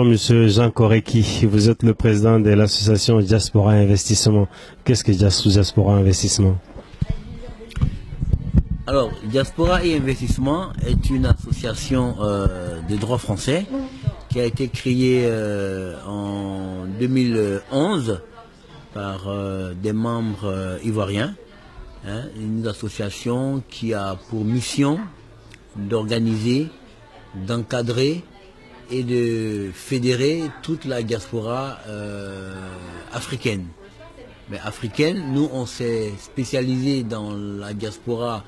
présentons M. Jean Koreki. Vous êtes le président de l'association Diaspora Investissement. Qu'est-ce que Diaspora Investissement? Alors, Diaspora et Investissement est une association de droit français qui a été créée en 2011 par des membres ivoiriens. Une association qui a pour mission d'organiser, d'encadrer et de fédérer toute la diaspora africaine. Mais africaine, nous on s'est spécialisé dans la diaspora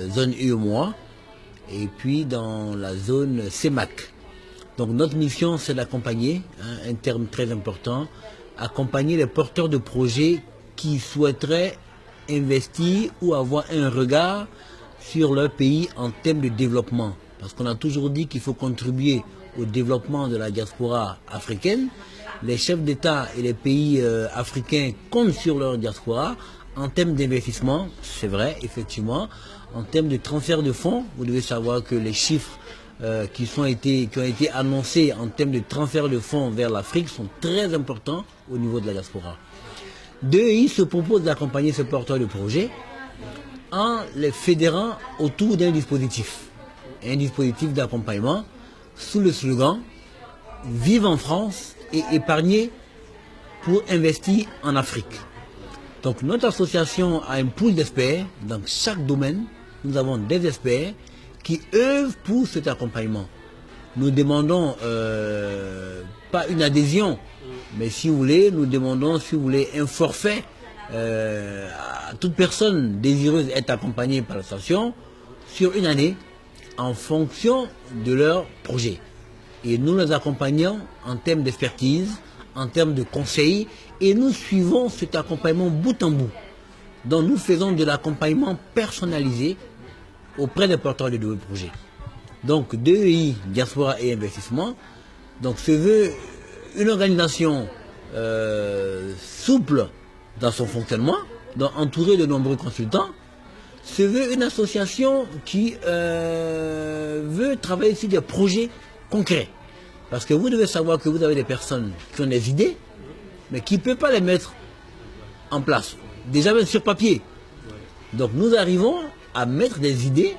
zone UEMOA et puis dans la zone CEMAC. Donc notre mission c'est d'accompagner, un terme très important, accompagner les porteurs de projets qui souhaiteraient investir ou avoir un regard sur leur pays en termes de développement. Parce qu'on a toujours dit qu'il faut contribuer au développement de la diaspora africaine. Les chefs d'État et les pays africains comptent sur leur diaspora en termes d'investissement, c'est vrai, effectivement. En termes de transfert de fonds, vous devez savoir que les chiffres qui ont été annoncés en termes de transfert de fonds vers l'Afrique sont très importants au niveau de la diaspora. DEI se propose d'accompagner ce porteur de projet en les fédérant autour d'un dispositif. Un dispositif d'accompagnement sous le slogan « Vive en France et épargner pour investir en Afrique ». Donc notre association a un pool d'experts. Dans chaque domaine, nous avons des experts qui œuvrent pour cet accompagnement. Nous demandons pas une adhésion, mais si vous voulez, nous demandons, si vous voulez, un forfait à toute personne désireuse d'être accompagnée par l'association sur une année en fonction de leur projet. Et nous les accompagnons en termes d'expertise, en termes de conseils, et nous suivons cet accompagnement bout en bout. Donc nous faisons de l'accompagnement personnalisé auprès des porteurs de projets. Donc DEI, Diaspora et Investissement, donc se veut une organisation souple dans son fonctionnement, donc entourée de nombreux consultants, se veut une association qui veut travailler sur des projets concrets. Parce que vous devez savoir que vous avez des personnes qui ont des idées, mais qui ne peuvent pas les mettre en place, déjà même sur papier. Donc nous arrivons à mettre des idées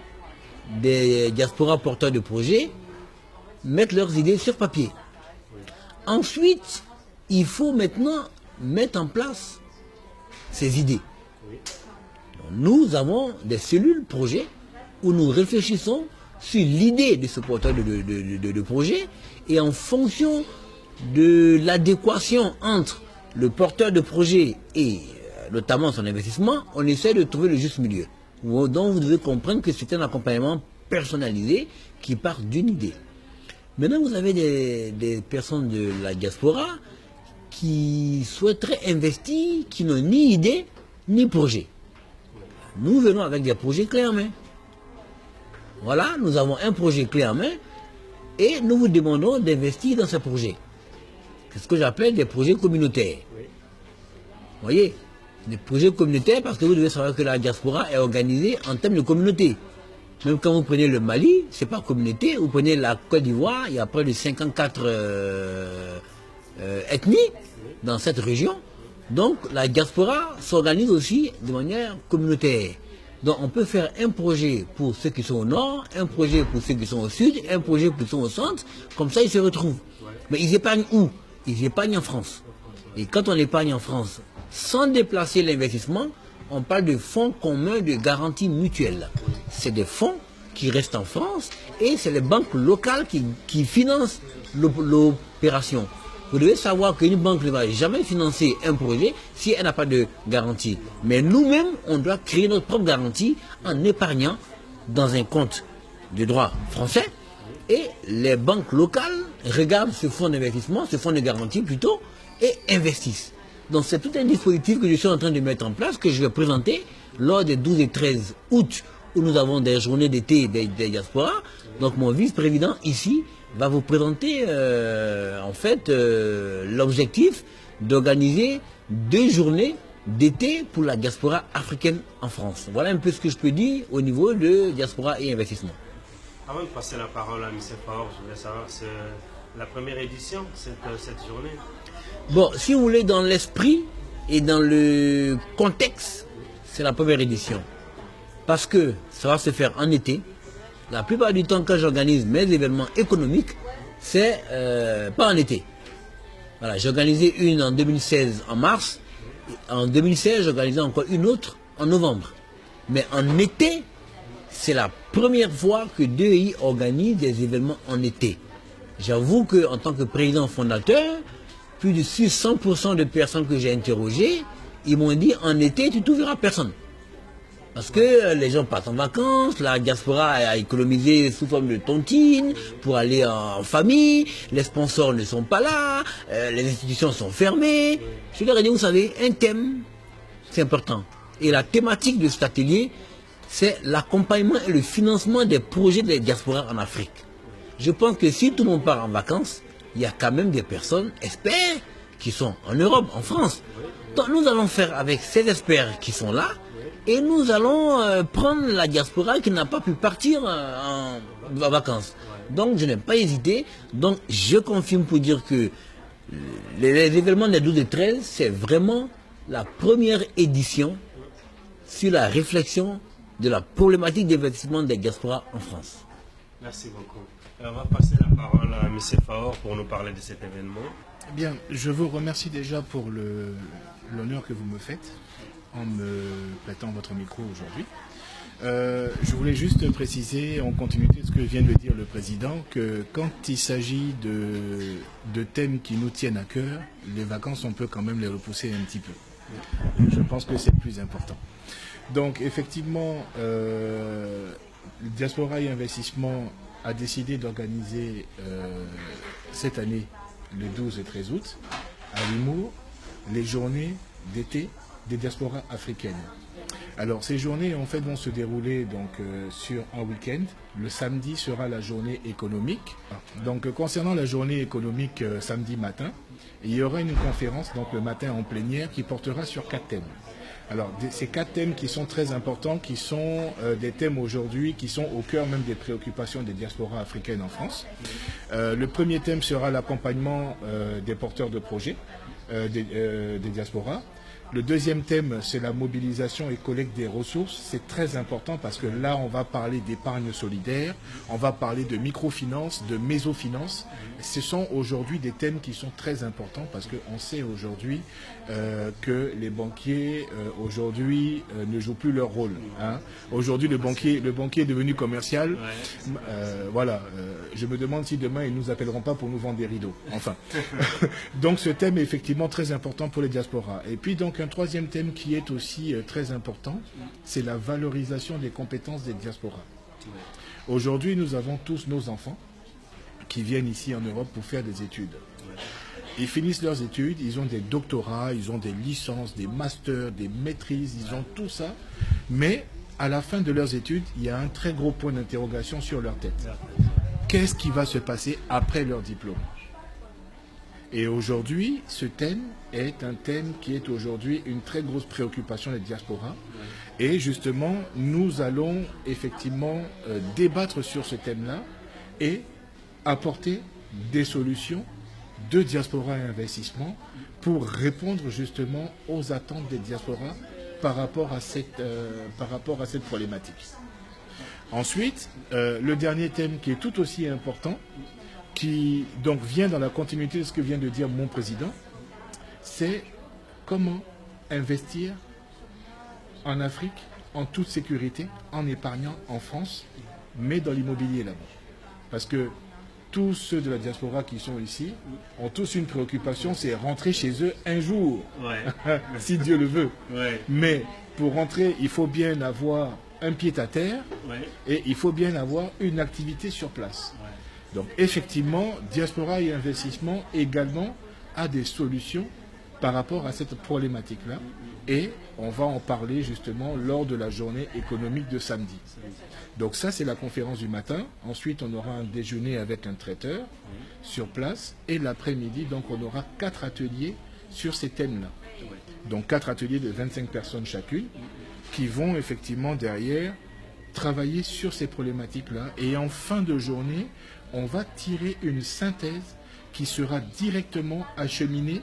des diasporas porteurs de projets, mettre leurs idées sur papier. Ensuite, il faut maintenant mettre en place ces idées. Nous avons des cellules projets où nous réfléchissons sur l'idée de ce porteur de projet et en fonction de l'adéquation entre le porteur de projet et notamment son investissement, on essaie de trouver le juste milieu. Donc vous devez comprendre que c'est un accompagnement personnalisé qui part d'une idée. Maintenant vous avez des personnes de la diaspora qui souhaiteraient investir, qui n'ont ni idée ni projet. Nous venons avec des projets clés en main. Voilà, nous avons un projet clé en main et nous vous demandons d'investir dans ce projet. C'est ce que j'appelle des projets communautaires. Vous voyez, des projets communautaires parce que vous devez savoir que la diaspora est organisée en termes de communauté. Même quand vous prenez le Mali, c'est pas communauté, vous prenez la Côte d'Ivoire, il y a près de 54 ethnies dans cette région. Donc la diaspora s'organise aussi de manière communautaire. Donc on peut faire un projet pour ceux qui sont au nord, un projet pour ceux qui sont au sud, un projet pour ceux qui sont au centre, comme ça ils se retrouvent. Mais ils épargnent où? Ils épargnent en France. Et quand on épargne en France, sans déplacer l'investissement, on parle de fonds communs de garantie mutuelle. C'est des fonds qui restent en France et c'est les banques locales qui financent l'opération. Vous devez savoir qu'une banque ne va jamais financer un projet si elle n'a pas de garantie. Mais nous-mêmes, on doit créer notre propre garantie en épargnant dans un compte de droit français. Et les banques locales regardent ce fonds d'investissement, ce fonds de garantie plutôt, et investissent. Donc c'est tout un dispositif que je suis en train de mettre en place, que je vais présenter lors des 12 et 13 août, où nous avons des journées d'été des diasporas. Donc mon vice-président ici va vous présenter l'objectif d'organiser 2 journées d'été pour la diaspora africaine en France. Voilà un peu ce que je peux dire au niveau de diaspora et investissement. Avant de passer la parole à M. Faure, je voulais savoir, La première édition, cette journée. Bon, si vous voulez, dans l'esprit et dans le contexte, c'est la première édition. Parce que ça va se faire en été. La plupart du temps, quand j'organise mes événements économiques, c'est pas en été. Voilà, j'ai organisé une en 2016 en mars. En 2016, j'ai organisé encore une autre en novembre. Mais en été, c'est la première fois que DEI organise des événements en été. J'avoue qu'en tant que président fondateur, plus de 600% de personnes que j'ai interrogées, ils m'ont dit en été, tu ne trouveras personne. Parce que les gens partent en vacances, la diaspora a économisé sous forme de tontine pour aller en famille, les sponsors ne sont pas là, les institutions sont fermées. Je leur ai dit, vous savez, un thème, c'est important. Et la thématique de cet atelier, c'est l'accompagnement et le financement des projets de la diaspora en Afrique. Je pense que si tout le monde part en vacances, il y a quand même des personnes, experts, qui sont en Europe, en France. Donc nous allons faire avec ces experts qui sont là, et nous allons prendre la diaspora qui n'a pas pu partir en vacances. Donc je n'ai pas hésité. Donc je confirme pour dire que les événements des 12 et 13, c'est vraiment la première édition sur la réflexion de la problématique d'investissement des diasporas en France. Merci beaucoup. On va passer la parole à M. Faure pour nous parler de cet événement. Bien, je vous remercie déjà pour l'honneur que vous me faites en me prêtant votre micro aujourd'hui. Je voulais juste préciser, en continuité de ce que vient de dire le Président, que quand il s'agit de thèmes qui nous tiennent à cœur, les vacances, on peut quand même les repousser un petit peu. Je pense que c'est le plus important. Donc, effectivement, Diaspora et Investissement a décidé d'organiser cette année, le 12 et 13 août, à Limours, les journées d'été des diasporas africaines. Alors ces journées en fait vont se dérouler donc sur un week-end. Le samedi sera la journée économique. Donc concernant la journée économique samedi matin, il y aura une conférence donc le matin en plénière qui portera sur 4 thèmes. Alors ces 4 thèmes qui sont très importants, qui sont des thèmes aujourd'hui qui sont au cœur même des préoccupations des diasporas africaines en France. Le premier thème sera l'accompagnement des porteurs de projets des diasporas. Le deuxième thème, c'est la mobilisation et collecte des ressources. C'est très important parce que là, on va parler d'épargne solidaire, on va parler de microfinance, de mésofinance. Ce sont aujourd'hui des thèmes qui sont très importants parce qu'on sait aujourd'hui que les banquiers aujourd'hui ne jouent plus leur rôle. Hein. Aujourd'hui, le banquier est devenu commercial. Voilà. Je me demande si demain, ils ne nous appelleront pas pour nous vendre des rideaux. Enfin. Donc, ce thème est effectivement très important pour les diasporas. Et puis, donc, un troisième thème qui est aussi très important, c'est la valorisation des compétences des diasporas. Aujourd'hui, nous avons tous nos enfants qui viennent ici en Europe pour faire des études. Ils finissent leurs études, ils ont des doctorats, ils ont des licences, des masters, des maîtrises, ils ont tout ça. Mais à la fin de leurs études, il y a un très gros point d'interrogation sur leur tête. Qu'est-ce qui va se passer après leur diplôme ? Et aujourd'hui, ce thème est un thème qui est aujourd'hui une très grosse préoccupation des diasporas. Et justement, nous allons effectivement débattre sur ce thème-là et apporter des solutions de diaspora et investissement pour répondre justement aux attentes des diasporas par rapport à cette problématique. Ensuite, le dernier thème qui est tout aussi important, qui donc vient dans la continuité de ce que vient de dire mon président, c'est comment investir en Afrique en toute sécurité, en épargnant en France, mais dans l'immobilier là-bas. Parce que tous ceux de la diaspora qui sont ici ont tous une préoccupation, c'est rentrer chez eux un jour, si Dieu le veut. Mais pour rentrer, il faut bien avoir un pied à terre et il faut bien avoir une activité sur place. Donc effectivement, Diaspora et Investissement également a des solutions par rapport à cette problématique-là. Et on va en parler justement lors de la journée économique de samedi. Donc ça, c'est la conférence du matin. Ensuite, on aura un déjeuner avec un traiteur sur place. Et l'après-midi, donc on aura 4 ateliers sur ces thèmes-là. Donc 4 ateliers de 25 personnes chacune qui vont effectivement derrière travailler sur ces problématiques-là. Et en fin de journée, on va tirer une synthèse qui sera directement acheminé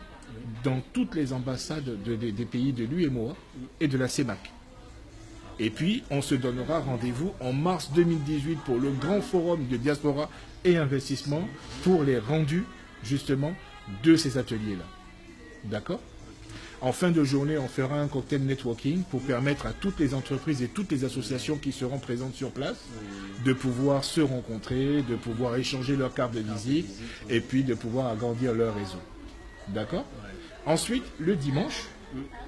dans toutes les ambassades des pays de l'UEMOA et de la CEMAC. Et puis, on se donnera rendez-vous en mars 2018 pour le grand forum de diaspora et investissement pour les rendus, justement, de ces ateliers-là. D'accord ? En fin de journée, on fera un cocktail networking pour permettre à toutes les entreprises et toutes les associations qui seront présentes sur place de pouvoir se rencontrer, de pouvoir échanger leurs cartes de visite et puis de pouvoir agrandir leur réseau. D'accord ? Ensuite, le dimanche,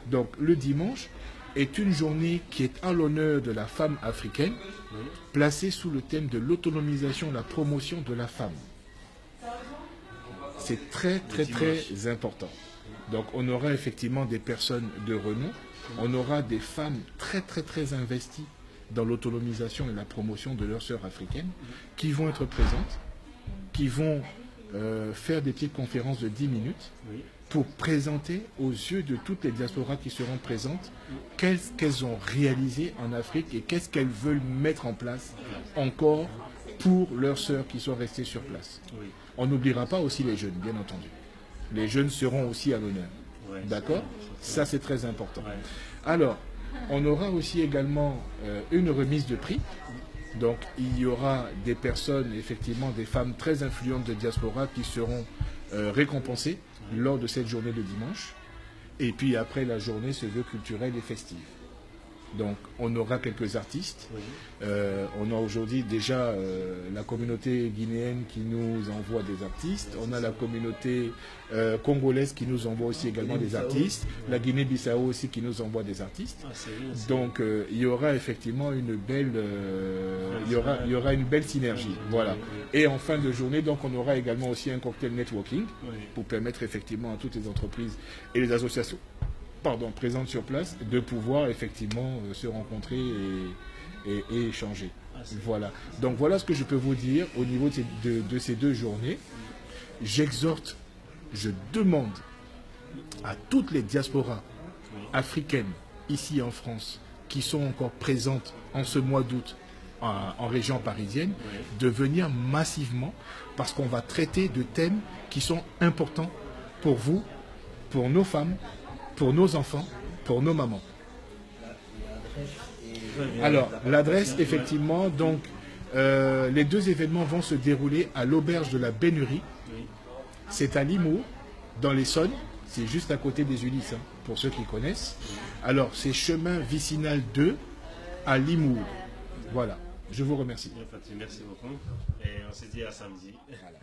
donc le dimanche est une journée qui est à l'honneur de la femme africaine, placée sous le thème de l'autonomisation, la promotion de la femme. C'est très important. Donc on aura effectivement des personnes de renom, on aura des femmes très investies dans l'autonomisation et la promotion de leurs sœurs africaines qui vont être présentes, qui vont faire des petites conférences de 10 minutes pour présenter aux yeux de toutes les diasporas qui seront présentes qu'est-ce qu'elles ont réalisé en Afrique et qu'est-ce qu'elles veulent mettre en place encore pour leurs sœurs qui sont restées sur place. On n'oubliera pas aussi les jeunes, bien entendu. Les jeunes seront aussi à l'honneur. D'accord ? Ça, c'est très important. Alors, on aura aussi également une remise de prix. Donc, il y aura des personnes, effectivement, des femmes très influentes de diaspora qui seront récompensées lors de cette journée de dimanche. Et puis, après, la journée se veut culturelle et festive. Donc, on aura quelques artistes. On a aujourd'hui déjà la communauté guinéenne qui nous envoie des artistes. On a la communauté congolaise qui nous envoie aussi également des artistes. La Guinée-Bissau aussi qui nous envoie des artistes. Donc, il y aura effectivement une belle, il y aura une belle synergie. Voilà. Et en fin de journée, donc, on aura également aussi un cocktail networking pour permettre effectivement à toutes les entreprises et les associations présentes sur place, de pouvoir effectivement se rencontrer et échanger. Voilà. Donc voilà ce que je peux vous dire au niveau de ces deux journées. J'exhorte, je demande à toutes les diasporas africaines ici en France qui sont encore présentes en ce mois d'août en région parisienne, de venir massivement parce qu'on va traiter de thèmes qui sont importants pour vous, pour nos femmes, pour nos enfants, pour nos mamans. Alors, l'adresse, effectivement, donc, les deux événements vont se dérouler à l'auberge de la Bénurie. C'est à Limours, dans l'Essonne. C'est juste à côté des Ulysses, hein, pour ceux qui connaissent. Alors, c'est chemin Vicinal 2 à Limours. Voilà. Je vous remercie. Merci beaucoup. Et on se dit à samedi. Voilà.